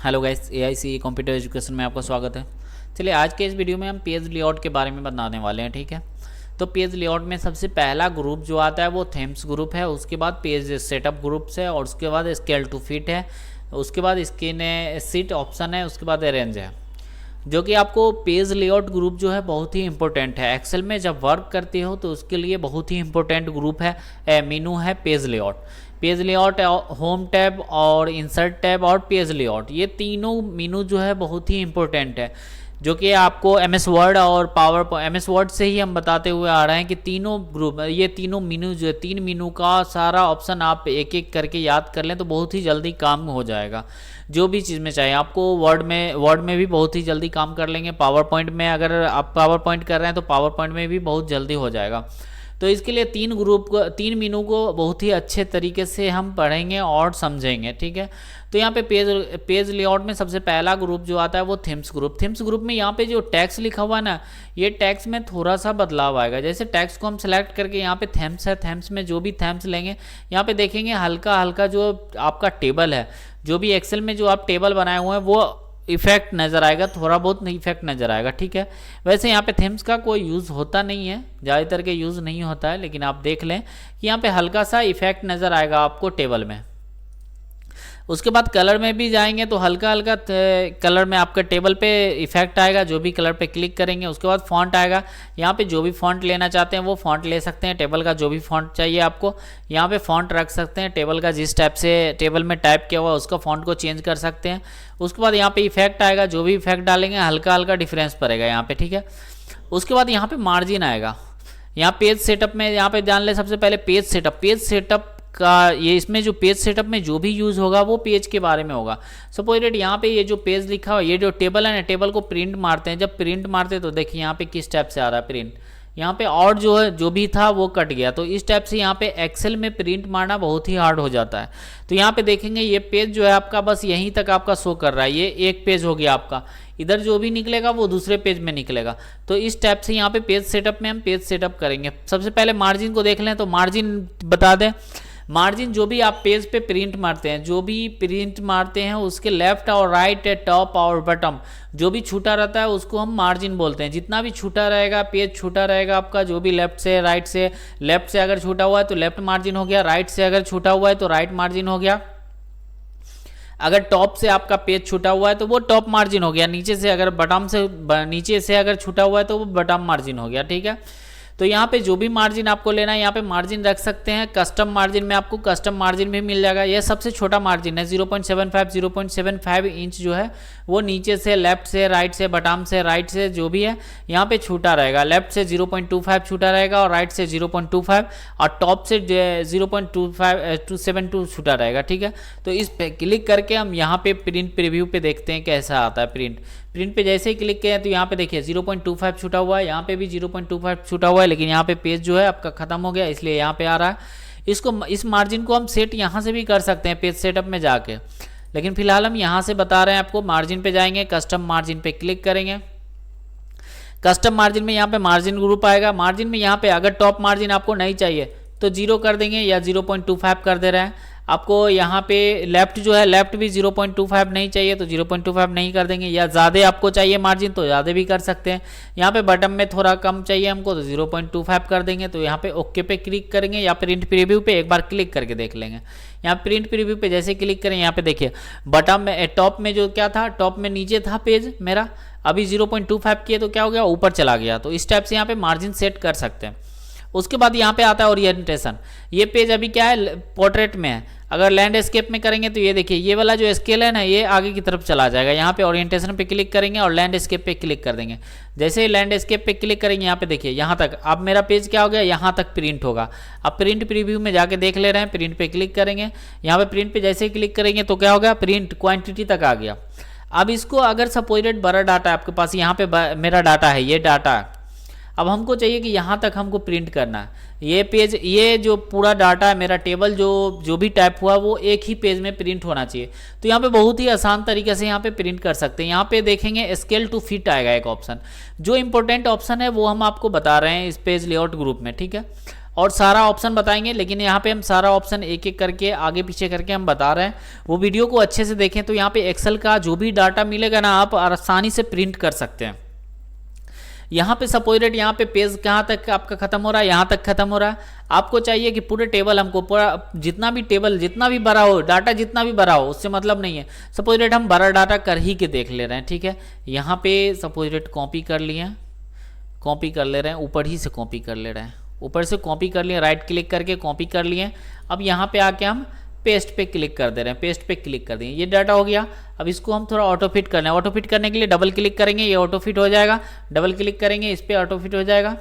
Hello guys, AICE computer education में आपका स्वागत है। चलिए आज के इस वीडियो में हम पेज लेआउट के बारे में बताने वाले हैं। ठीक है, तो पेज लेआउट में सबसे पहला ग्रुप जो आता है वो थीम्स ग्रुप है। उसके बाद पेज सेटअप ग्रुप्स है और उसके बाद स्केल टू फिट है। उसके बाद स्किन सीट ऑप्शन है। उसके बाद अरेंज है, जो कि आपको पेज लेआउट ग्रुप जो है बहुत ही इंपॉर्टेंट है। एक्सेल में जब वर्क करते हो तो उसके लिए बहुत ही इंपॉर्टेंट ग्रुप है, मीनू है page layout. Page layout, home tab और इंसर्ट टैब और पेज लेआउट, ये तीनों मीनू जो है बहुत ही इंपॉर्टेंट है, जो कि आपको MS वर्ड और पावर MS वर्ड से ही हम बताते हुए आ रहे हैं कि तीनों ग्रुप, ये तीनों मीनू जो है, तीन मीनू का सारा ऑप्शन आप एक एक करके याद कर लें तो बहुत ही जल्दी काम हो जाएगा। जो भी चीज़ में चाहे आपको, वर्ड में भी बहुत ही जल्दी काम कर लेंगे। पावर पॉइंट में अगर आप पावर पॉइंट कर रहे हैं तो पावर पॉइंट में भी बहुत जल्दी हो जाएगा। तो इसके लिए तीन मीनू को बहुत ही अच्छे तरीके से हम पढ़ेंगे और समझेंगे। ठीक है, तो यहाँ पे पेज लेआउट में सबसे पहला ग्रुप जो आता है वो थीम्स ग्रुप। थीम्स ग्रुप में यहाँ पे जो टैक्स लिखा हुआ है ना, ये टैक्स में थोड़ा सा बदलाव आएगा। जैसे टैक्स को हम सेलेक्ट करके यहाँ पे थीम्स है, थीम्स में जो भी थीम्स लेंगे, यहाँ पे देखेंगे हल्का हल्का जो आपका टेबल है, जो भी एक्सेल में जो आप टेबल बनाए हुए हैं वो इफेक्ट नज़र आएगा, थोड़ा बहुत इफेक्ट नज़र आएगा। ठीक है, वैसे यहाँ पे थीम्स का कोई यूज़ होता नहीं है, ज़्यादातर के यूज़ नहीं होता है, लेकिन आप देख लें कि यहाँ पे हल्का सा इफेक्ट नज़र आएगा आपको टेबल में। उसके बाद कलर में भी जाएंगे तो हल्का हल्का कलर में आपके टेबल पे इफेक्ट आएगा, जो भी कलर पे क्लिक करेंगे। उसके बाद फॉन्ट आएगा, यहाँ पे जो भी फॉन्ट लेना चाहते हैं वो फॉन्ट ले सकते हैं। टेबल का जो भी फॉन्ट चाहिए आपको यहाँ पे फॉन्ट रख सकते हैं। टेबल का जिस टाइप से टेबल में टाइप किया हुआ उसका फॉन्ट को चेंज कर सकते हैं। उसके बाद यहाँ पे इफेक्ट आएगा, जो भी इफेक्ट डालेंगे हल्का हल्का डिफरेंस पड़ेगा यहाँ पे। ठीक है, उसके बाद यहाँ पे मार्जिन आएगा। यहाँ पेज सेटअप में यहाँ पे जान ले सबसे पहले पेज सेटअप का, ये इसमें जो पेज सेटअप में जो भी यूज़ होगा वो पेज के बारे में होगा। सपोज दैट यहाँ पे ये जो पेज लिखा हुआ, ये जो टेबल है ना, टेबल को प्रिंट मारते हैं। जब प्रिंट मारते हैं तो देखिए यहाँ पे किस टाइप से आ रहा है प्रिंट, यहाँ पे और जो है जो भी था वो कट गया। तो इस टाइप से यहाँ पे एक्सेल में प्रिंट मारना बहुत ही हार्ड हो जाता है। तो यहाँ पे देखेंगे ये पेज जो है आपका बस यहीं तक आपका शो कर रहा है, ये एक पेज हो गया आपका। इधर जो भी निकलेगा वो दूसरे पेज में निकलेगा। तो इस टाइप से यहाँ पे पेज सेटअप में हम पेज सेटअप करेंगे। सबसे पहले मार्जिन को देख लें तो मार्जिन बता दें। मार्जिन जो भी आप पेज पे प्रिंट मारते हैं, जो भी प्रिंट मारते हैं उसके लेफ्ट और राइट, टॉप और बटम जो भी छूटा रहता है उसको हम मार्जिन बोलते हैं। जितना भी छूटा रहेगा, पेज छूटा रहेगा आपका, जो भी लेफ्ट से अगर छूटा हुआ है तो लेफ्ट मार्जिन हो गया, राइट से अगर छूटा हुआ है तो राइट मार्जिन हो गया। अगर टॉप से आपका पेज छूटा हुआ है तो वो टॉप मार्जिन हो गया। नीचे से अगर नीचे से अगर छूटा हुआ है तो वो बटम मार्जिन हो गया। ठीक है, तो यहाँ पे जो भी मार्जिन आपको लेना है यहाँ पे मार्जिन रख सकते हैं। कस्टम मार्जिन में आपको कस्टम मार्जिन भी मिल जाएगा। यह सबसे छोटा मार्जिन है, 0.75 इंच जो है वो नीचे से, लेफ्ट से, राइट से, बटम से, राइट से जो भी है यहाँ पे छूटा रहेगा। लेफ्ट से 0.25 छूटा रहेगा और राइट से 0.25 और टॉप से 0.272 छूटा रहेगा। ठीक है, तो इस पे क्लिक करके हम यहाँ पे प्रिंट प्रीव्यू पे देखते हैं कैसा आता है प्रिंट पे जैसे ही क्लिक किया तो यहाँ पे देखिए 0.25 छूटा हुआ है, यहाँ पे भी 0.25 छूटा हुआ है, लेकिन यहाँ पे पेज जो है आपका खत्म हो गया इसलिए यहाँ पे आ रहा है। इस मार्जिन को हम सेट यहाँ से भी कर सकते हैं पेज सेटअप में जाके, लेकिन फिलहाल हम यहाँ से बता रहे हैं आपको। मार्जिन पे जाएंगे, कस्टम मार्जिन पे क्लिक करेंगे। कस्टम मार्जिन में यहाँ पे मार्जिन ग्रुप आएगा। मार्जिन में यहाँ पे अगर टॉप मार्जिन आपको नहीं चाहिए तो 0 कर देंगे या 0.25 कर दे रहे हैं। आपको यहाँ पे लेफ्ट जो है, लेफ्ट भी 0.25 नहीं चाहिए तो 0.25 नहीं कर देंगे, या ज़्यादा आपको चाहिए मार्जिन तो ज़्यादा भी कर सकते हैं। यहाँ पे बटन में थोड़ा कम चाहिए हमको तो 0.25 कर देंगे। तो यहाँ पे ओके पे क्लिक करेंगे या प्रिंट प्रीव्यू पे एक बार क्लिक करके देख लेंगे। यहाँ प्रिंट प्रीव्यू पे जैसे क्लिक करें यहाँ पे देखिए बटन में, टॉप में जो क्या था, टॉप में नीचे था पेज मेरा, अभी 0.25 किए तो क्या हो गया, ऊपर चला गया। तो इस टाइप से यहाँ पे मार्जिन सेट कर सकते हैं। उसके बाद यहाँ पे आता है ओरिएंटेशन। ये पेज अभी क्या है, पोर्ट्रेट में है। अगर लैंडस्केप में करेंगे तो ये देखिए ये वाला जो स्केल है ना, ये आगे की तरफ चला जाएगा। यहाँ पे ओरिएंटेशन पे क्लिक करेंगे और लैंडस्केप पे क्लिक कर देंगे। जैसे ही लैंडस्केप पे क्लिक करेंगे यहाँ पे देखिए यहाँ तक अब मेरा पेज क्या हो गया, यहाँ तक प्रिंट होगा। अब प्रिंट प्रीव्यू में जाके देख ले रहे हैं, प्रिंट पे क्लिक करेंगे। यहाँ पे प्रिंट पे जैसे ही क्लिक करेंगे तो क्या होगा, प्रिंट क्वान्टिटी तक आ गया। अब इसको अगर सपोज बड़ा डाटा है आपके पास, यहाँ पे मेरा डाटा है, ये डाटा, अब हमको चाहिए कि यहाँ तक हमको प्रिंट करना है। ये पेज, ये जो पूरा डाटा है मेरा, टेबल जो भी टाइप हुआ वो एक ही पेज में प्रिंट होना चाहिए। तो यहाँ पे बहुत ही आसान तरीके से यहाँ पे प्रिंट कर सकते हैं। यहाँ पे देखेंगे स्केल टू फिट आएगा एक ऑप्शन। जो इंपॉर्टेंट ऑप्शन है वो हम आपको बता रहे हैं इस पेज लेआउट ग्रुप में। ठीक है, और सारा ऑप्शन बताएंगे, लेकिन यहाँ पे हम सारा ऑप्शन एक एक करके आगे पीछे करके हम बता रहे हैं। वो वीडियो को अच्छे से देखें तो यहाँ पे एक्सेल का जो भी डाटा मिलेगा ना आप आसानी से प्रिंट कर सकते हैं। यहाँ पे सपोज दैट यहाँ पे पेज कहाँ तक आपका खत्म हो रहा है, यहाँ तक खत्म हो रहा है। आपको चाहिए कि पूरे टेबल हमको पूरा जितना भी टेबल जितना भी बड़ा हो, डाटा जितना भी बड़ा हो, उससे मतलब नहीं है। सपोज दैट हम बड़ा डाटा कर ही के देख ले रहे हैं, ठीक है। यहाँ पे सपोज दैट कॉपी कर लिए, कॉपी कर ले रहे हैं, ऊपर ही से कॉपी कर ले रहे हैं, ऊपर से कॉपी कर लिए, राइट क्लिक करके कॉपी कर लिए। अब यहाँ पे आके हम पेस्ट पे क्लिक कर दे रहे हैं, पेस्ट पे क्लिक कर दिए, ये डाटा हो गया। अब इसको हम थोड़ा ऑटो फिट करना है, ऑटो फिट करने के लिए डबल क्लिक करेंगे, ये ऑटो फिट हो जाएगा। डबल क्लिक करेंगे, इस पर ऑटो फिट हो जाएगा।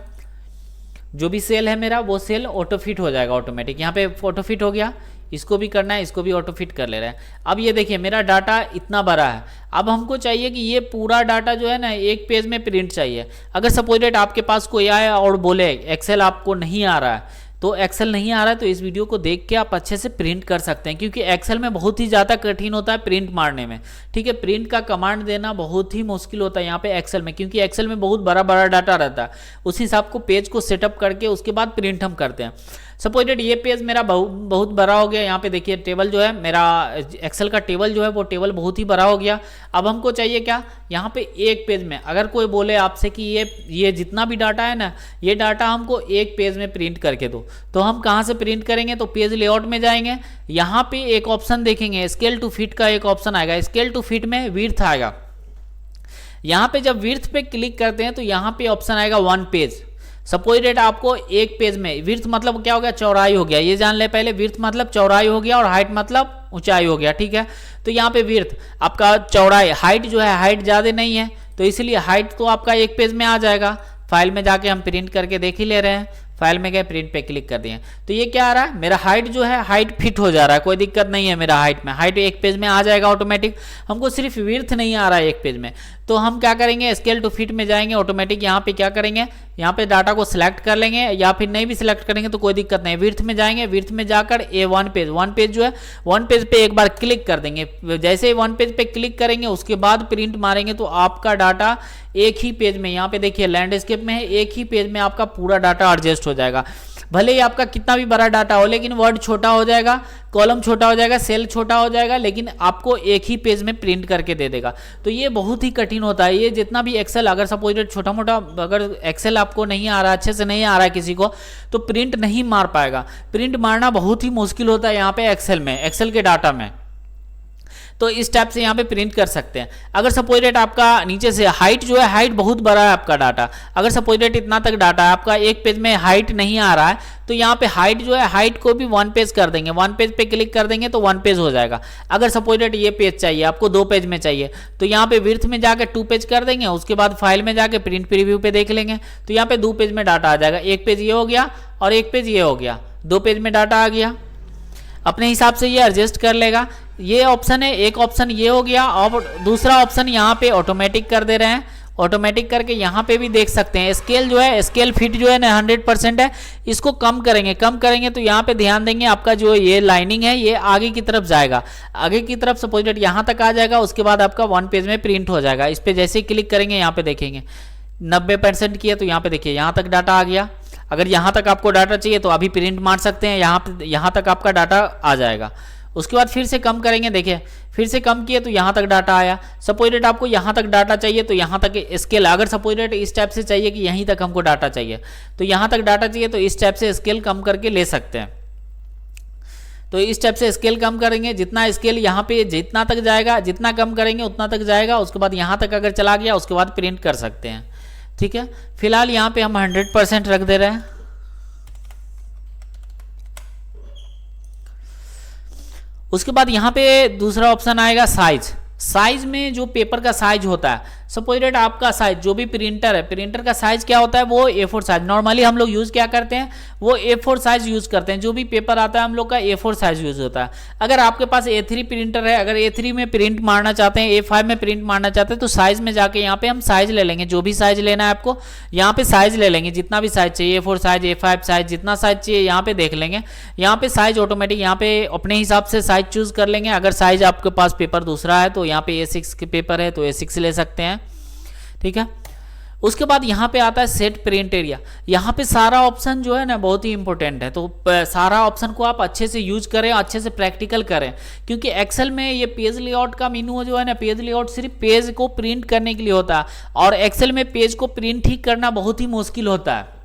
जो भी सेल है मेरा वो सेल ऑटो फिट हो जाएगा ऑटोमेटिक। यहाँ पे ऑटो फिट हो गया, इसको भी करना है, इसको भी ऑटो फिट कर ले रहा है। अब ये देखिए मेरा डाटा इतना बड़ा है। अब हमको चाहिए कि ये पूरा डाटा जो है ना एक पेज में प्रिंट चाहिए। अगर सपोज डेट आपके पास कोई आए और बोले एक्सेल आपको नहीं आ रहा है, तो एक्सेल नहीं आ रहा है तो इस वीडियो को देख के आप अच्छे से प्रिंट कर सकते हैं, क्योंकि एक्सेल में बहुत ही ज़्यादा कठिन होता है प्रिंट मारने में, ठीक है। प्रिंट का कमांड देना बहुत ही मुश्किल होता है यहाँ पे एक्सेल में, क्योंकि एक्सेल में बहुत बड़ा बड़ा डाटा रहता है। उस हिसाब को पेज को सेटअप करके उसके बाद प्रिंट हम करते हैं। सपोज डेट ये पेज मेरा बहुत बड़ा हो गया। यहाँ पे देखिए टेबल जो है मेरा एक्सेल का टेबल जो है वो टेबल बहुत ही बड़ा हो गया। अब हमको चाहिए क्या, यहाँ पे एक पेज में अगर कोई बोले आपसे कि ये जितना भी डाटा है ना, ये डाटा हमको एक पेज में प्रिंट करके दो, तो हम कहाँ से प्रिंट करेंगे, तो पेज लेआउट में जाएंगे। यहाँ पे एक ऑप्शन देखेंगे, स्केल टू फिट का एक ऑप्शन आएगा। स्केल टू फिट में विड्थ आएगा। यहाँ पे जब विड्थ पे क्लिक करते हैं तो यहाँ पे ऑप्शन आएगा वन पेज। सपोज डेट आपको एक पेज में, विड्थ मतलब क्या हो गया, चौड़ाई हो गया, ये जान ले पहले। विड्थ मतलब चौड़ाई हो गया और हाइट मतलब ऊंचाई हो गया, ठीक है। तो यहाँ पे विड्थ आपका चौड़ाई, हाइट जो है हाइट ज़्यादा नहीं है तो इसलिए हाइट तो आपका एक पेज में आ जाएगा। फाइल में जाके हम प्रिंट करके देख ही ले रहे हैं, फाइल में गए प्रिंट पे क्लिक कर दिए, तो ये क्या आ रहा है, मेरा हाइट जो है हाइट फिट हो जा रहा है, कोई दिक्कत नहीं है मेरा हाइट में। हाइट एक पेज में आ जाएगा ऑटोमेटिक। हमको सिर्फ विड्थ नहीं आ रहा है एक पेज में, तो हम क्या करेंगे, स्केल टू फिट में जाएंगे ऑटोमेटिक। यहाँ पे क्या करेंगे, यहाँ पे डाटा को सिलेक्ट कर लेंगे, या फिर नहीं भी सिलेक्ट करेंगे तो कोई दिक्कत नहीं। विड्थ में जाएंगे, विड्थ में जाकर ए वन पेज जो है वन पेज पे एक बार क्लिक कर देंगे। जैसे ही वन पेज पे क्लिक करेंगे उसके बाद प्रिंट मारेंगे तो आपका डाटा एक ही पेज में, यहाँ पे देखिए लैंडस्केप में है, एक ही पेज में आपका पूरा डाटा एडजस्ट हो जाएगा। भले ही आपका कितना भी बड़ा डाटा हो, लेकिन वर्ड छोटा हो जाएगा, कॉलम छोटा हो जाएगा, सेल छोटा हो जाएगा, लेकिन आपको एक ही पेज में प्रिंट करके दे देगा। तो ये बहुत ही कठिन होता है। ये जितना भी एक्सेल, अगर सपोज छोटा मोटा अगर एक्सेल आपको नहीं आ रहा, अच्छे से नहीं आ रहा है किसी को, तो प्रिंट नहीं मार पाएगा। प्रिंट मारना बहुत ही मुश्किल होता है यहाँ पे एक्सेल में, एक्सेल के डाटा में। तो इस टाइप से यहाँ पे प्रिंट कर सकते हैं। अगर सपोज डेट आपका नीचे से हाइट जो है, हाइट बहुत बड़ा है आपका डाटा, अगर सपोज डेट इतना तक डाटा है आपका, एक पेज में हाइट नहीं आ रहा है, तो यहाँ पे हाइट जो है, हाइट को भी वन पेज कर देंगे। वन पेज पे क्लिक कर देंगे तो वन पेज हो जाएगा। अगर सपोज डेट ये पेज चाहिए आपको, दो पेज में चाहिए, तो यहाँ पे विड्थ में जाकर टू पेज कर देंगे। उसके बाद फाइल में जाके प्रिंट प्रीव्यू पे देख लेंगे, तो यहाँ पे दो पेज में डाटा आ जाएगा। एक पेज ये हो गया और एक पेज ये हो गया, दो पेज में डाटा आ गया। अपने हिसाब से ये एडजस्ट कर लेगा। ये ऑप्शन है, एक ऑप्शन ये हो गया, और दूसरा ऑप्शन यहाँ पे ऑटोमेटिक कर दे रहे हैं। ऑटोमेटिक करके यहाँ पे भी देख सकते हैं, स्केल जो है, स्केल फिट जो है ना 100% है, इसको कम करेंगे। कम करेंगे तो यहाँ पे ध्यान देंगे, आपका जो ये लाइनिंग है ये आगे की तरफ जाएगा, आगे की तरफ सपोज डेट यहाँ तक आ जाएगा। उसके बाद आपका वन पेज में प्रिंट हो जाएगा। इस पर जैसे ही क्लिक करेंगे यहाँ पे देखेंगे 90% किया, तो यहाँ पे देखिए यहाँ तक डाटा आ गया। अगर यहाँ तक आपको डाटा चाहिए तो अभी प्रिंट मार सकते हैं, यहाँ तक आपका डाटा आ जाएगा। उसके बाद फिर से कम करेंगे, देखिए फिर से कम किए तो यहाँ तक डाटा आया। सपोज डेट आपको यहाँ तक डाटा चाहिए तो यहाँ तक स्केल, अगर सपोज डेट इस टाइप से चाहिए कि यहीं तक हमको डाटा चाहिए, तो यहाँ तक डाटा चाहिए तो इस टाइप से स्केल कम करके ले सकते हैं। तो इस टाइप से स्केल कम करेंगे, जितना स्केल यहाँ पे जितना तक जाएगा, जितना कम करेंगे उतना तक जाएगा। उसके बाद यहाँ तक अगर चला गया उसके बाद प्रिंट कर सकते हैं, ठीक है। फिलहाल यहाँ पे हम 100% रख दे रहे हैं। उसके बाद यहाँ पे दूसरा ऑप्शन आएगा साइज। साइज में जो पेपर का साइज होता है, सपोज डेट आपका साइज जो भी प्रिंटर है, प्रिंटर का साइज क्या होता है, वो A4 साइज। नॉर्मली हम लोग यूज़ क्या करते हैं, वो A4 साइज यूज़ करते हैं। जो भी पेपर आता है हम लोग का A4 साइज यूज़ होता है। अगर आपके पास A3 प्रिंटर है, अगर A3 में प्रिंट मारना चाहते हैं, A5 में प्रिंट मारना चाहते हैं, तो साइज में जाके यहाँ पे हम साइज ले लेंगे। जो भी साइज लेना है आपको, यहाँ पे साइज ले लेंगे, जितना भी साइज चाहिए, A4 साइज, A5 साइज, जितना साइज चाहिए यहाँ पे देख लेंगे। यहाँ पे साइज ऑटोमेटिक यहाँ पे अपने हिसाब से साइज चूज कर लेंगे। अगर साइज आपके पास पेपर दूसरा है तो यहाँ पे A6 के पेपर है तो A6 ले सकते हैं, ठीक है। उसके बाद यहाँ पे आता है सेट प्रिंट एरिया। यहाँ पे सारा ऑप्शन जो है ना बहुत ही इंपॉर्टेंट है, तो सारा ऑप्शन को आप अच्छे से यूज करें, अच्छे से प्रैक्टिकल करें, क्योंकि एक्सेल में ये पेज लेआउट का मेनू जो है ना, पेज लेआउट सिर्फ पेज को प्रिंट करने के लिए होता है, और एक्सेल में पेज को प्रिंट ही करना बहुत ही मुश्किल होता है।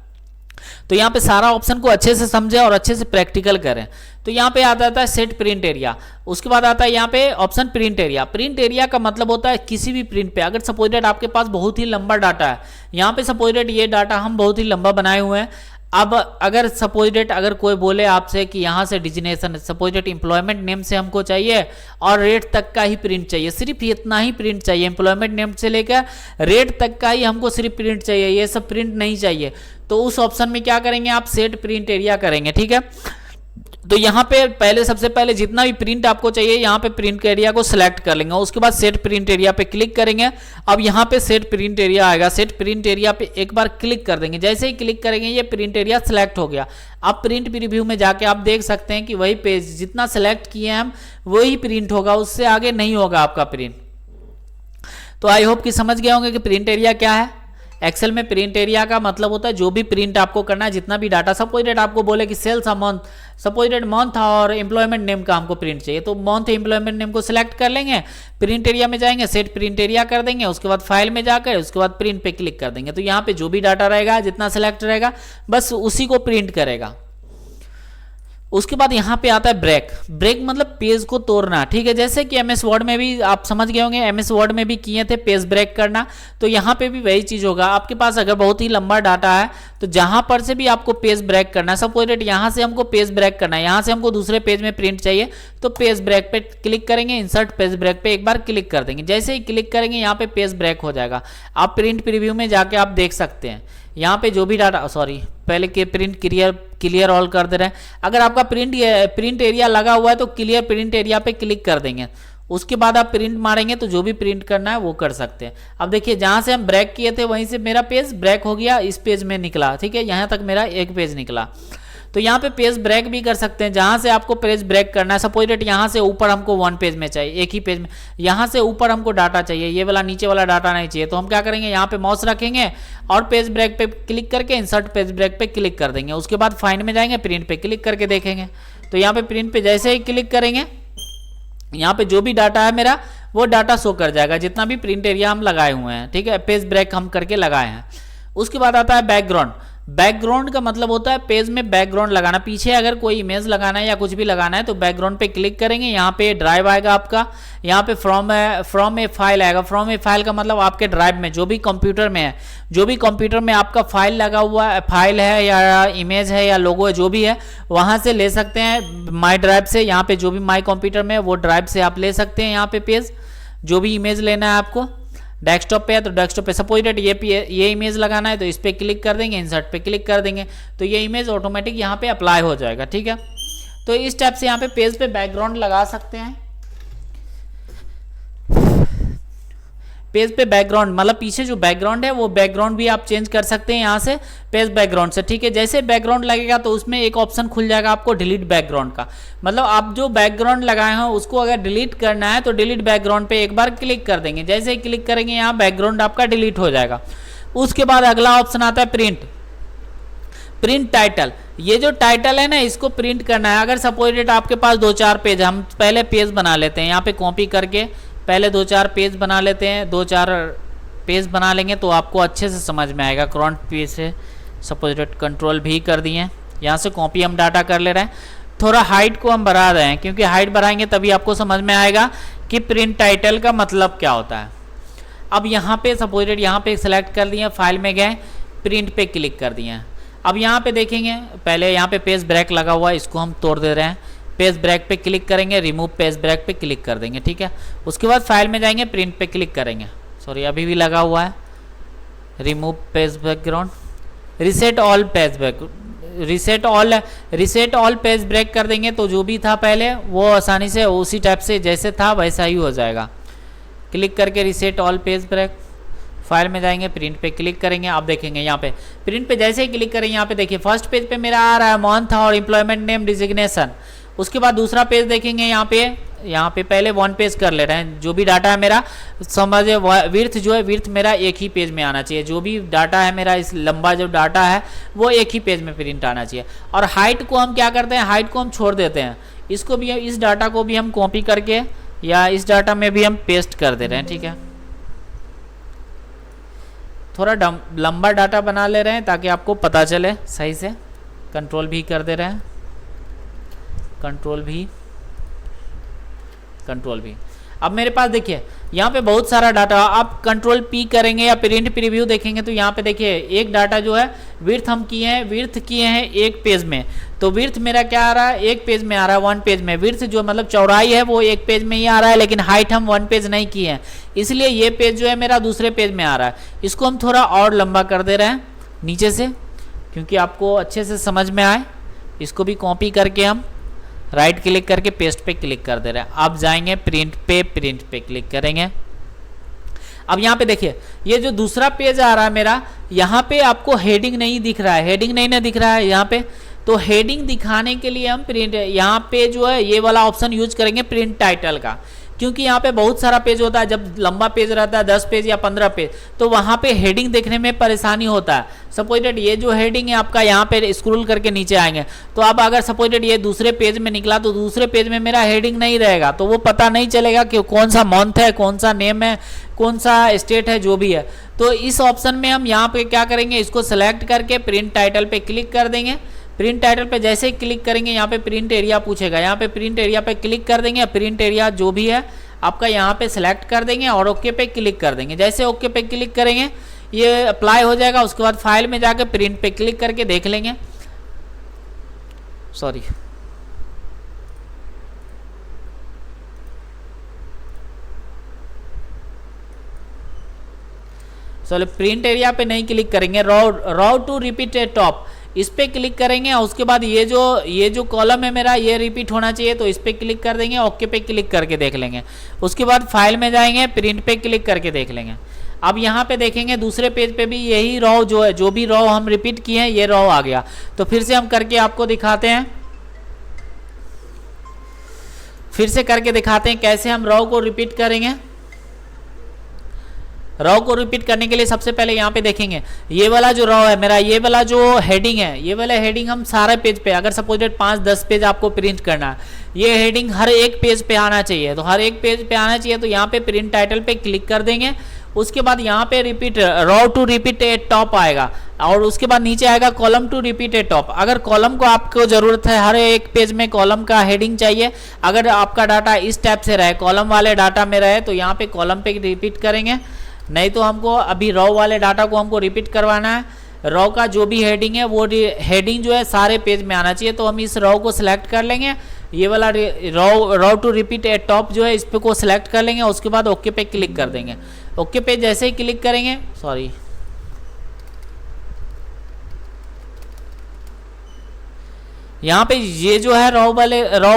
तो यहाँ पे सारा ऑप्शन को अच्छे से समझें और अच्छे से प्रैक्टिकल करें। तो यहाँ पे आता है सेट प्रिंट एरिया, उसके बाद आता है यहाँ पे option print area. Print area का मतलब होता है किसी भी प्रिंट पे, अगर सपोज दैट आपके पास बहुत ही लंबा डाटा है, यहाँ पे सपोज दैट ये डाटा हम बहुत ही लंबा बनाए हुए हैं। अब अगर सपोज डेट अगर कोई बोले आपसे कि यहाँ से डिजिनेशन सपोज डेट एम्प्लॉयमेंट नेम से हमको चाहिए और रेट तक का ही प्रिंट चाहिए, सिर्फ इतना ही प्रिंट चाहिए, एम्प्लॉयमेंट नेम से लेकर रेट तक का ही हमको सिर्फ प्रिंट चाहिए, ये सब प्रिंट नहीं चाहिए, तो उस ऑप्शन में क्या करेंगे आप, सेट प्रिंट एरिया करेंगे। ठीक है, तो यहाँ पे पहले सबसे पहले जितना भी प्रिंट आपको चाहिए यहाँ पे प्रिंट एरिया को सिलेक्ट कर लेंगे, उसके बाद सेट प्रिंट एरिया पे क्लिक करेंगे। अब यहाँ पे सेट प्रिंट एरिया आएगा, सेट प्रिंट एरिया पे एक बार क्लिक कर देंगे, जैसे ही क्लिक करेंगे ये प्रिंट एरिया सिलेक्ट हो गया। अब प्रिंट प्रीव्यू में जाके आप देख सकते हैं कि वही पेज जितना सिलेक्ट किए हैं हम वही प्रिंट होगा, उससे आगे नहीं होगा आपका प्रिंट। तो आई होप कि समझ गए होंगे कि प्रिंट एरिया क्या है। एक्सेल में प्रिंट एरिया का मतलब होता है जो भी प्रिंट आपको करना है, जितना भी डाटा, सपोज डेट आपको बोले कि sales month, suppose date month और एम्प्लॉयमेंट नेम का हमको प्रिंट चाहिए, तो मंथ एम्प्लॉयमेंट नेम को सिलेक्ट कर लेंगे, प्रिंट एरिया में जाएंगे, सेट प्रिंट एरिया कर देंगे, उसके बाद फाइल में जाकर उसके बाद प्रिंट पे क्लिक कर देंगे। तो यहाँ पे जो भी डाटा रहेगा जितना सिलेक्ट रहेगा बस उसी को प्रिंट करेगा। उसके बाद यहाँ पे आता है ब्रेक। ब्रेक मतलब पेज को तोड़ना। ठीक है, जैसे कि एमएस वर्ड में भी आप समझ गए होंगे, एमएस वर्ड में भी किए थे पेज ब्रेक करना, तो यहाँ पे भी वही चीज होगा। आपके पास अगर बहुत ही लंबा डाटा है तो जहां पर से भी आपको पेज ब्रेक करना है, सपोज दैट यहाँ से हमको पेज ब्रेक करना है, यहाँ से हमको दूसरे पेज में प्रिंट चाहिए, तो पेज ब्रेक पे क्लिक करेंगे, इंसर्ट पेज ब्रेक पे एक बार क्लिक कर देंगे, जैसे ही क्लिक करेंगे यहाँ पे पेज ब्रेक हो जाएगा। आप प्रिंट प्रीव्यू में जाके आप देख सकते हैं यहाँ पे जो भी डाटा, सॉरी पहले के प्रिंट क्लियर ऑल कर दे रहे हैं। अगर आपका प्रिंट एरिया लगा हुआ है तो क्लियर प्रिंट एरिया पे क्लिक कर देंगे, उसके बाद आप प्रिंट मारेंगे तो जो भी प्रिंट करना है वो कर सकते हैं। अब देखिए जहां से हम ब्रेक किए थे वहीं से मेरा पेज ब्रेक हो गया, इस पेज में निकला। ठीक है, यहाँ तक मेरा एक पेज निकला। तो यहाँ पे पेज ब्रेक भी कर सकते हैं, जहां से आपको पेज ब्रेक करना है, सपोज डेट यहाँ से ऊपर हमको वन पेज में चाहिए, एक ही पेज में, यहाँ से ऊपर हमको डाटा चाहिए, ये वाला नीचे वाला डाटा नहीं चाहिए, तो हम क्या करेंगे यहाँ पे माउस रखेंगे और पेज ब्रेक पे क्लिक करके इंसर्ट पेज ब्रेक पे क्लिक कर देंगे, उसके बाद फाइंड में जाएंगे, प्रिंट पे क्लिक करके देखेंगे। तो यहाँ पे प्रिंट पे जैसे ही क्लिक करेंगे यहाँ पे जो भी डाटा है मेरा वो डाटा शो कर जाएगा, जितना भी प्रिंट एरिया हम लगाए हुए हैं। ठीक है, पेज ब्रेक हम करके लगाए हैं। उसके बाद आता है बैकग्राउंड। बैकग्राउंड का मतलब होता है पेज में बैकग्राउंड लगाना, पीछे अगर कोई इमेज लगाना है या कुछ भी लगाना है तो बैकग्राउंड पे क्लिक करेंगे, यहाँ पे ड्राइव आएगा आपका, यहाँ पे फ्रॉम ए फाइल आएगा। फ्रॉम ए फाइल का मतलब आपके ड्राइव में जो भी कंप्यूटर में है, जो भी कंप्यूटर में आपका फाइल लगा हुआ है, फाइल है या इमेज है या लोगो है, जो भी है वहां से ले सकते हैं माई ड्राइव से। यहाँ पे जो भी माई कंप्यूटर में है वो ड्राइव से आप ले सकते हैं। यहाँ पे पेज जो भी इमेज लेना है आपको, डेस्कटॉप पे है तो डेस्कटॉप पे, सपोज डेट ये इमेज लगाना है तो इस पे क्लिक कर देंगे, इंसर्ट पे क्लिक कर देंगे, तो ये इमेज ऑटोमेटिक यहाँ पे अप्लाई हो जाएगा। ठीक है, तो इस टाइप से यहाँ पे पेज पे बैकग्राउंड लगा सकते हैं। पेज पे बैकग्राउंड मतलब पीछे जो बैकग्राउंड है वो बैकग्राउंड भी आप चेंज कर सकते हैं यहाँ से पेज बैकग्राउंड से। ठीक है, जैसे बैकग्राउंड लगेगा तो उसमें एक ऑप्शन खुल जाएगा आपको डिलीट बैकग्राउंड का, मतलब आप जो बैकग्राउंड लगाए हैं उसको अगर डिलीट करना है तो डिलीट बैकग्राउंड पे एक बार क्लिक कर देंगे, जैसे ही क्लिक करेंगे यहाँ बैकग्राउंड आपका डिलीट हो जाएगा। उसके बाद अगला ऑप्शन आता है प्रिंट टाइटल। ये जो टाइटल है ना इसको प्रिंट करना है। अगर सपोज डेट आपके पास 2-4 पेज, हम पहले पेज बना लेते हैं, यहाँ पे कॉपी करके पहले 2-4 पेज बना लेते हैं, 2-4 पेज बना लेंगे तो आपको अच्छे से समझ में आएगा। क्रॉन्ट पेज से सपोज डेट कंट्रोल भी कर दिए, यहाँ से कॉपी हम डाटा कर ले रहे हैं। थोड़ा हाइट को हम बढ़ा रहे हैं क्योंकि हाइट बढ़ाएंगे तभी आपको समझ में आएगा कि प्रिंट टाइटल का मतलब क्या होता है। अब यहाँ पे सपोज डेट यहाँ पे सिलेक्ट कर दिए, फाइल में गए, प्रिंट पे क्लिक कर दिए। अब यहाँ पे देखेंगे पहले यहाँ पे पेज ब्रेक लगा हुआ है, इसको हम तोड़ दे रहे हैं, पेज ब्रेक पे क्लिक करेंगे, रिमूव पेज ब्रेक पे क्लिक कर देंगे। ठीक है, उसके बाद फाइल में जाएंगे, प्रिंट पे क्लिक करेंगे, सॉरी अभी भी लगा हुआ है, remove page background, reset all page back, reset all page break कर देंगे तो जो भी था पहले वो आसानी से उसी टाइप से जैसे था वैसा ही हो जाएगा। क्लिक करके reset all page break, file में जाएंगे, प्रिंट पे क्लिक करेंगे। आप देखेंगे यहाँ पे प्रिंट पे जैसे ही क्लिक करेंगे यहाँ पे देखिए फर्स्ट पेज पे मेरा आ रहा है मंथ और एम्प्लॉयमेंट नेम डिजिग्नेशन। उसके बाद दूसरा पेज देखेंगे यहाँ पे यहाँ पे पहले 1 पेज कर ले रहे हैं। जो भी डाटा है मेरा समझे, विड्थ जो है विड्थ मेरा एक ही पेज में आना चाहिए। जो भी डाटा है मेरा, इस लंबा जो डाटा है वो एक ही पेज में प्रिंट आना चाहिए। और हाइट को हम क्या करते हैं, हाइट को हम छोड़ देते हैं। इसको भी, इस डाटा को भी हम कॉपी करके या इस डाटा में भी हम पेस्ट कर दे रहे हैं। ठीक है, थोड़ा लंबा डाटा बना ले रहे हैं ताकि आपको पता चले सही से। कंट्रोल भी कर दे रहे हैं, कंट्रोल भी। अब मेरे पास देखिए यहाँ पे बहुत सारा डाटा, आप कंट्रोल पी करेंगे या प्रिंट प्रीव्यू देखेंगे तो यहाँ पे देखिए एक डाटा जो है विड्थ हम किए हैं एक पेज में। तो विड्थ मेरा क्या आ रहा है, एक पेज में आ रहा है, 1 पेज में। विड्थ जो मतलब चौड़ाई है वो एक पेज में ही आ रहा है, लेकिन हाइट हम 1 पेज नहीं किए हैं, इसलिए ये पेज जो है मेरा दूसरे पेज में आ रहा है। इसको हम थोड़ा और लंबा कर दे रहे हैं नीचे से, क्योंकि आपको अच्छे से समझ में आए। इसको भी कॉपी करके हम राइट क्लिक करके पेस्ट पे क्लिक कर दे रहे हैं। अब जाएंगे प्रिंट पे क्लिक करेंगे। अब यहाँ पे देखिए ये जो दूसरा पेज आ रहा है मेरा, यहाँ पे आपको हेडिंग नहीं दिख रहा है, हेडिंग नहीं ना दिख रहा है यहाँ पे। तो हेडिंग दिखाने के लिए हम प्रिंट, यहाँ पे जो है ये वाला ऑप्शन यूज करेंगे प्रिंट टाइटल का, क्योंकि यहाँ पे बहुत सारा पेज होता है। जब लंबा पेज रहता है 10 पेज या 15 पेज, तो वहाँ पे हेडिंग देखने में परेशानी होता है। सपोजेड ये जो हेडिंग है आपका, यहाँ पे स्क्रॉल करके नीचे आएंगे तो अब अगर सपोजेड ये दूसरे पेज में निकला तो दूसरे पेज में मेरा हेडिंग नहीं रहेगा, तो वो पता नहीं चलेगा कि कौन सा मंथ है, कौन सा नेम है, कौन सा स्टेट है, जो भी है। तो इस ऑप्शन में हम यहाँ पे क्या करेंगे, इसको सेलेक्ट करके प्रिंट टाइटल पे क्लिक कर देंगे। प्रिंट टाइटल पे जैसे ही क्लिक करेंगे यहाँ पे प्रिंट एरिया पूछेगा, यहाँ पे प्रिंट एरिया पे क्लिक कर देंगे। प्रिंट एरिया जो भी है आपका यहाँ पे सिलेक्ट कर देंगे और ओके पे क्लिक कर देंगे। जैसे ओके पे क्लिक करेंगे ये अप्लाई हो जाएगा। उसके बाद फाइल में जाकर प्रिंट पे क्लिक करके देख लेंगे। सॉरी, चलो प्रिंट एरिया पे नहीं क्लिक करेंगे, रो टू रिपीट ए टॉप इस पे क्लिक करेंगे। और उसके बाद ये जो कॉलम है मेरा ये रिपीट होना चाहिए, तो इस पे क्लिक कर देंगे, ओके पे क्लिक करके देख लेंगे। उसके बाद फाइल में जाएंगे, प्रिंट पे क्लिक करके देख लेंगे। अब यहाँ पे देखेंगे दूसरे पेज पे भी यही रो जो है, जो भी रो हम रिपीट किए हैं ये रो आ गया। तो फिर से हम करके आपको दिखाते हैं, फिर से करके दिखाते हैं कैसे हम रो को रिपीट करेंगे। रो को रिपीट करने के लिए सबसे पहले यहाँ पे देखेंगे ये वाला जो रो है मेरा, ये वाला जो हेडिंग है, ये वाला हेडिंग हम सारे पेज पे, अगर सपोजेड 5-10 पेज आपको प्रिंट करना है, ये हेडिंग हर एक पेज पे आना चाहिए। तो हर एक पेज पे आना चाहिए, तो यहाँ पे प्रिंट टाइटल पे क्लिक कर देंगे। उसके बाद यहाँ पे repeat, row to repeat at top आएगा, और उसके बाद नीचे आएगा column to repeat at top. अगर कॉलम को आपको जरूरत है, हर एक पेज में कॉलम का हेडिंग चाहिए, अगर आपका डाटा इस टाइप से रहे, कॉलम वाले डाटा में रहे, तो यहाँ पे कॉलम पे रिपीट करेंगे। नहीं तो हमको अभी रो वाले डाटा को हमको रिपीट करवाना है। रो का जो भी हेडिंग है वो हेडिंग जो है सारे पेज में आना चाहिए, तो हम इस रो को सिलेक्ट कर लेंगे। ये वाला रो टू रिपीट ए टॉप जो है इस पे को सिलेक्ट कर लेंगे। उसके बाद ओके पे क्लिक कर देंगे। ओके पे जैसे ही क्लिक करेंगे, सॉरी यहाँ पे ये जो है रो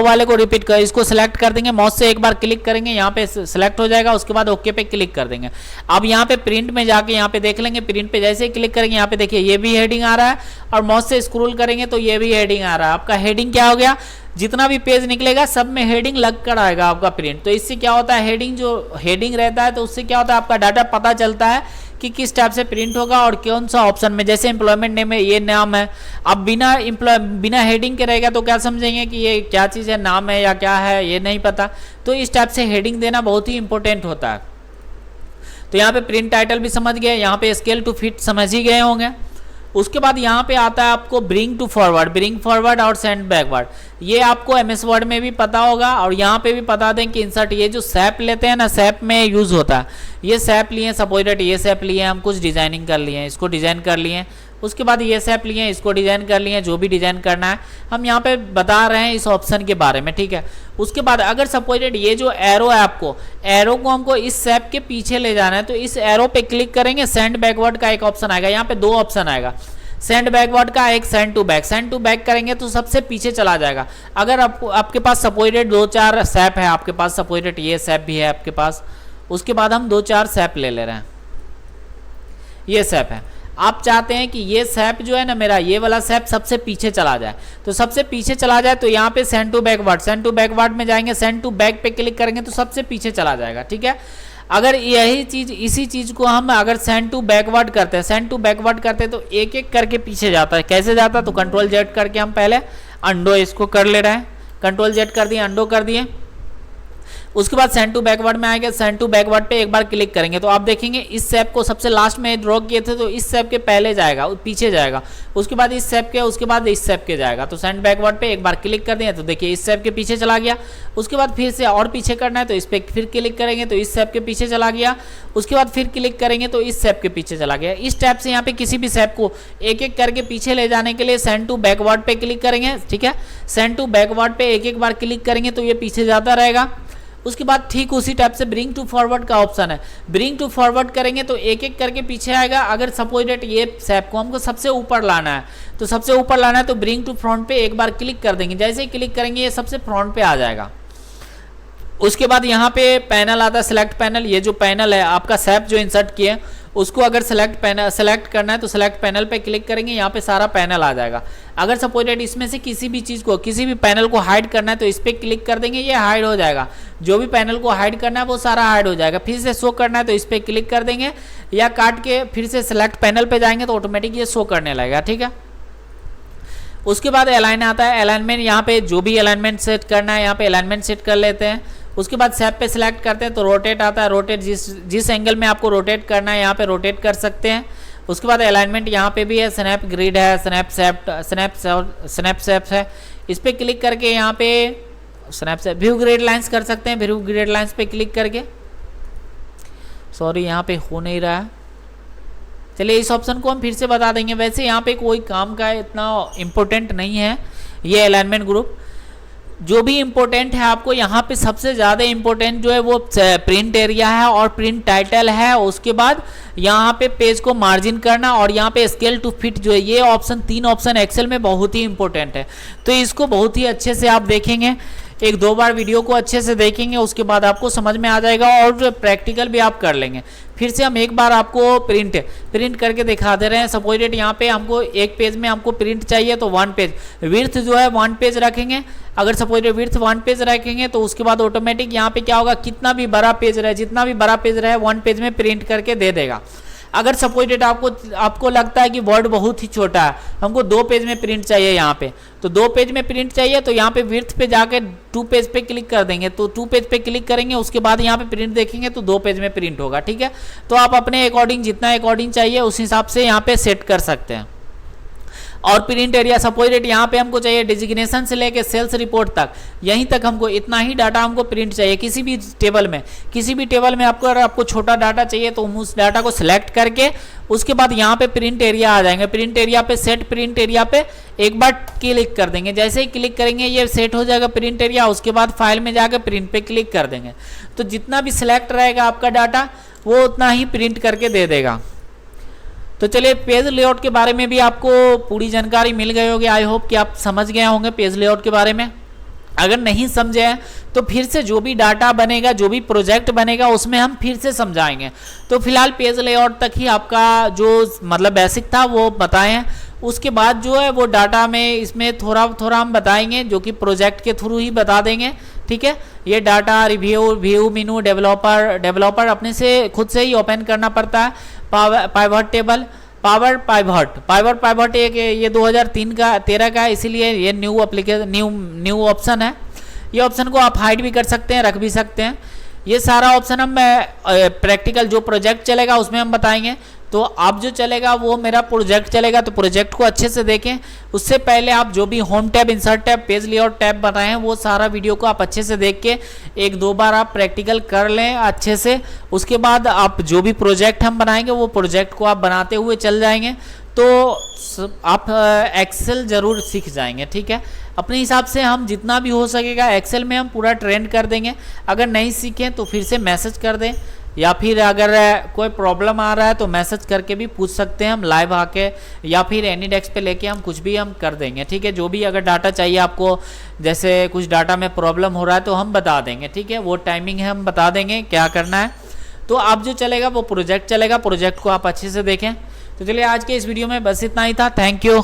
वाले को रिपीट कर, इसको सिलेक्ट कर देंगे, माउस से एक बार क्लिक करेंगे, यहाँ पे सिलेक्ट हो जाएगा। उसके बाद ओके पे क्लिक कर देंगे। अब यहाँ पे प्रिंट में जाके यहाँ पे देख लेंगे, प्रिंट पे जैसे ही क्लिक करेंगे यहाँ पे देखिए ये भी हेडिंग आ रहा है, और माउस से स्क्रॉल करेंगे तो ये भी हेडिंग आ रहा है। आपका हेडिंग क्या हो गया, जितना भी पेज निकलेगा सब में हेडिंग लग कर आएगा आपका प्रिंट। तो इससे क्या होता है, हेडिंग जो हेडिंग रहता है तो उससे क्या होता है, आपका डाटा पता चलता है कि किस टाइप से प्रिंट होगा और कौन सा ऑप्शन में। जैसे एम्प्लॉयमेंट नेम है, ये नाम है। अब बिना हेडिंग के रहेगा तो क्या समझेंगे कि ये क्या चीज़ है, नाम है या क्या है, ये नहीं पता। तो इस टाइप से हेडिंग देना बहुत ही इंपॉर्टेंट होता है। तो यहाँ पे प्रिंट टाइटल भी समझ गए, यहाँ पे स्केल टू फिट समझ ही गए होंगे। उसके बाद यहाँ पे आता है आपको bring to forward, bring forward और सेंड बैकवर्ड। ये आपको एमएस वर्ड में भी पता होगा, और यहाँ पे भी बता दें कि इंसर्ट, ये जो सैप लेते हैं ना, सैप में यूज़ होता है। ये सैप लिए, सपोजेड ये सैप लिए, हम कुछ डिजाइनिंग कर लिए, इसको डिजाइन कर लिए। उसके बाद ये सैप लिए, इसको डिजाइन कर लिए, जो भी डिजाइन करना है हम यहाँ पे बता रहे हैं इस ऑप्शन के बारे में, ठीक है। उसके बाद अगर सपोजेड ये जो एरो है, आपको एरो को हमको इस सैप के पीछे ले जाना है, तो इस एरो पे क्लिक करेंगे, सेंड बैकवर्ड का एक ऑप्शन आएगा। यहाँ पे 2 ऑप्शन आएगा, सेंड बैकवर्ड का, एक send to back. Send to back करेंगे तो सबसे पीछे चला जाएगा। अगर आपके पास सपोजेड 2-4 सैप है, आपके पास सपोजेड ये सैप भी है आपके पास, उसके बाद हम 2-4 सैप ले रहे हैं, ये सैप है। आप चाहते हैं कि ये सैप जो है ना मेरा, ये वाला सैप सबसे पीछे चला जाए, तो सबसे पीछे चला जाए तो यहाँ पे सेंड टू बैकवर्ड में जाएंगे, सेंड टू बैक पे क्लिक करेंगे तो सबसे पीछे चला जाएगा, ठीक है। अगर यही चीज, इसी चीज को हम अगर सेंड टू बैकवर्ड करते हैं तो एक एक करके पीछे जाता है। कैसे जाता है, तो कंट्रोल जेड करके हम पहले अंडो इसको कर ले रहे हैं, कंट्रोल जेड कर दिए, अंडो कर दिए। उसके बाद सेंड टू बैकवर्ड में आएगा, सेंड टू बैकवर्ड पे एक बार क्लिक करेंगे तो आप देखेंगे इस सैप को सबसे लास्ट में ड्रॉ किए थे तो इस सैप के पहले जाएगा, पीछे जाएगा, उसके बाद इस सैप के, उसके बाद इस सैप के जाएगा। तो सेंड बैकवर्ड पे एक बार क्लिक कर दें तो देखिए इस सैप के पीछे चला गया। उसके बाद फिर से और पीछे करना है तो इस पर फिर क्लिक करेंगे तो इस सैप के पीछे चला गया। उसके बाद फिर क्लिक करेंगे तो इस सैप के पीछे चला गया। इस टाइप से यहाँ पे किसी भी सैप को एक एक करके पीछे ले जाने के लिए सेंड टू बैकवर्ड पे क्लिक करेंगे, ठीक है। सेंड टू बैकवर्ड पे एक एक बार क्लिक करेंगे तो ये पीछे जाता रहेगा। उसके बाद ठीक उसी टाइप से ब्रिंग टू फॉरवर्ड का ऑप्शन है, ब्रिंग टू फॉरवर्ड करेंगे तो एक एक करके पीछे आएगा। अगर सपोज डेट ये सैप को हमको सबसे ऊपर लाना है तो सबसे ऊपर लाना है तो ब्रिंग टू फ्रंट पे एक बार क्लिक कर देंगे, जैसे ही क्लिक करेंगे ये सबसे फ्रंट पे आ जाएगा। उसके बाद यहाँ पे पैनल आता है, सिलेक्ट पैनल। ये जो पैनल है आपका सैप जो इंसर्ट किए उसको अगर सेलेक्ट करना है तो सेलेक्ट पैनल पे क्लिक करेंगे, यहाँ पे सारा पैनल आ जाएगा। अगर सपोज डेट इसमें से किसी भी चीज़ को, किसी भी पैनल को हाइड करना है तो इस पर क्लिक कर देंगे, ये हाइड हो जाएगा। जो भी पैनल को हाइड करना है वो सारा हाइड हो जाएगा। फिर से शो करना है तो इस पर क्लिक कर देंगे या काट के फिर से सेलेक्ट पैनल पे जाएंगे तो ऑटोमेटिक ये शो करने लगेगा, ठीक है। उसके बाद अलाइन आता है, अलाइनमेंट यहाँ पे जो भी अलाइनमेंट सेट करना है यहाँ पे अलाइनमेंट सेट कर लेते हैं। उसके बाद सैप पे सिलेक्ट करते हैं तो रोटेट आता है, रोटेट जिस एंगल में आपको रोटेट करना है यहाँ पे रोटेट कर सकते हैं। उसके बाद अलाइनमेंट यहाँ पे भी है, स्नैप ग्रिड है, स्नैप सैप है, इस पर क्लिक करके यहाँ पे snap SAP view grid lines कर सकते हैं। व्यू ग्रिड लाइंस पे क्लिक करके, सॉरी यहाँ पे हो नहीं रहा है, चलिए इस ऑप्शन को हम फिर से बता देंगे। वैसे यहाँ पे कोई काम का इतना इम्पोर्टेंट नहीं है ये अलाइनमेंट ग्रुप। जो भी इम्पोर्टेंट है आपको यहाँ पे सबसे ज़्यादा इम्पोर्टेंट जो है वो प्रिंट एरिया है और प्रिंट टाइटल है। उसके बाद यहाँ पे पेज को मार्जिन करना और यहाँ पे स्केल टू फिट जो है, ये ऑप्शन, तीन ऑप्शन एक्सेल में बहुत ही इंपॉर्टेंट है। तो इसको बहुत ही अच्छे से आप देखेंगे, एक दो बार वीडियो को अच्छे से देखेंगे, उसके बाद आपको समझ में आ जाएगा और प्रैक्टिकल भी आप कर लेंगे। फिर से हम एक बार आपको प्रिंट करके दिखा दे रहे हैं। सपोज डेट यहाँ पे हमको एक पेज में हमको प्रिंट चाहिए तो 1 पेज, विड्थ जो है 1 पेज रखेंगे। अगर सपोज डेट विड्थ 1 पेज रखेंगे तो उसके बाद ऑटोमेटिक यहाँ पे क्या होगा, कितना भी बड़ा पेज रहे, जितना भी बड़ा पेज रहे 1 पेज में प्रिंट करके दे देगा। अगर सपोज डेट आपको लगता है कि वर्ड बहुत ही छोटा है, हमको 2 पेज में प्रिंट चाहिए यहाँ पे, तो 2 पेज में प्रिंट चाहिए तो यहाँ पे विड्थ पे जाके 2 पेज पे क्लिक कर देंगे। तो 2 पेज पे क्लिक करेंगे, उसके बाद यहाँ पे प्रिंट देखेंगे तो 2 पेज में प्रिंट होगा, ठीक है। तो आप अपने अकॉर्डिंग जितना अकॉर्डिंग चाहिए उस हिसाब से यहाँ पे सेट कर सकते हैं। और प्रिंट एरिया सपोज डेट यहाँ पे हमको चाहिए डिजिग्नेशन से लेके सेल्स रिपोर्ट तक, यहीं तक हमको इतना ही डाटा हमको प्रिंट चाहिए। किसी भी टेबल में आपको छोटा डाटा चाहिए तो हम उस डाटा को सिलेक्ट करके उसके बाद यहाँ पे प्रिंट एरिया आ जाएंगे। प्रिंट एरिया पे सेट प्रिंट एरिया पे एक बार क्लिक कर देंगे, जैसे ही क्लिक करेंगे ये सेट हो जाएगा प्रिंट एरिया। उसके बाद फाइल में जाकर प्रिंट पे क्लिक कर देंगे तो जितना भी सिलेक्ट रहेगा आपका डाटा वो उतना ही प्रिंट करके दे देगा। तो चलिए पेज लेआउट के बारे में भी आपको पूरी जानकारी मिल गई होगी। आई होप कि आप समझ गए होंगे पेज लेआउट के बारे में। अगर नहीं समझे हैं तो फिर से जो भी डाटा बनेगा, जो भी प्रोजेक्ट बनेगा उसमें हम फिर से समझाएंगे। तो फिलहाल पेज लेआउट तक ही आपका जो मतलब बेसिक था वो बताएं हैं। उसके बाद जो है वो डाटा में इसमें थोड़ा थोड़ा हम बताएंगे जो कि प्रोजेक्ट के थ्रू ही बता देंगे, ठीक है। ये डाटा व्यू मेनू डेवलपर अपने से खुद से ही ओपन करना पड़ता है। पाइवट टेबल, पाइवट एक ये 2013 का है, इसीलिए ये न्यू ऑप्शन है। ये ऑप्शन को आप हाइड भी कर सकते हैं, रख भी सकते हैं। ये सारा ऑप्शन हम प्रैक्टिकल जो प्रोजेक्ट चलेगा उसमें हम बताएंगे। तो आप जो चलेगा वो मेरा प्रोजेक्ट चलेगा, तो प्रोजेक्ट को अच्छे से देखें। उससे पहले आप जो भी home tab, insert tab, page layout tab बताए हैं वो सारा वीडियो को आप अच्छे से देख के एक दो बार आप प्रैक्टिकल कर लें अच्छे से। उसके बाद आप जो भी प्रोजेक्ट हम बनाएंगे वो प्रोजेक्ट को आप बनाते हुए चल जाएंगे तो आप एक्सेल ज़रूर सीख जाएंगे, ठीक है। अपने हिसाब से हम जितना भी हो सकेगा एक्सेल में हम पूरा ट्रेंड कर देंगे। अगर नहीं सीखें तो फिर से मैसेज कर दें, या फिर अगर कोई प्रॉब्लम आ रहा है तो मैसेज करके भी पूछ सकते हैं हम लाइव आके, या फिर एनी डेस्क पे लेके हम कुछ भी हम कर देंगे, ठीक है। जो भी अगर डाटा चाहिए आपको, जैसे कुछ डाटा में प्रॉब्लम हो रहा है तो हम बता देंगे, ठीक है। वो टाइमिंग है हम बता देंगे क्या करना है। तो आप जो चलेगा वो प्रोजेक्ट चलेगा, प्रोजेक्ट को आप अच्छे से देखें। तो चलिए आज के इस वीडियो में बस इतना ही था। Thank you.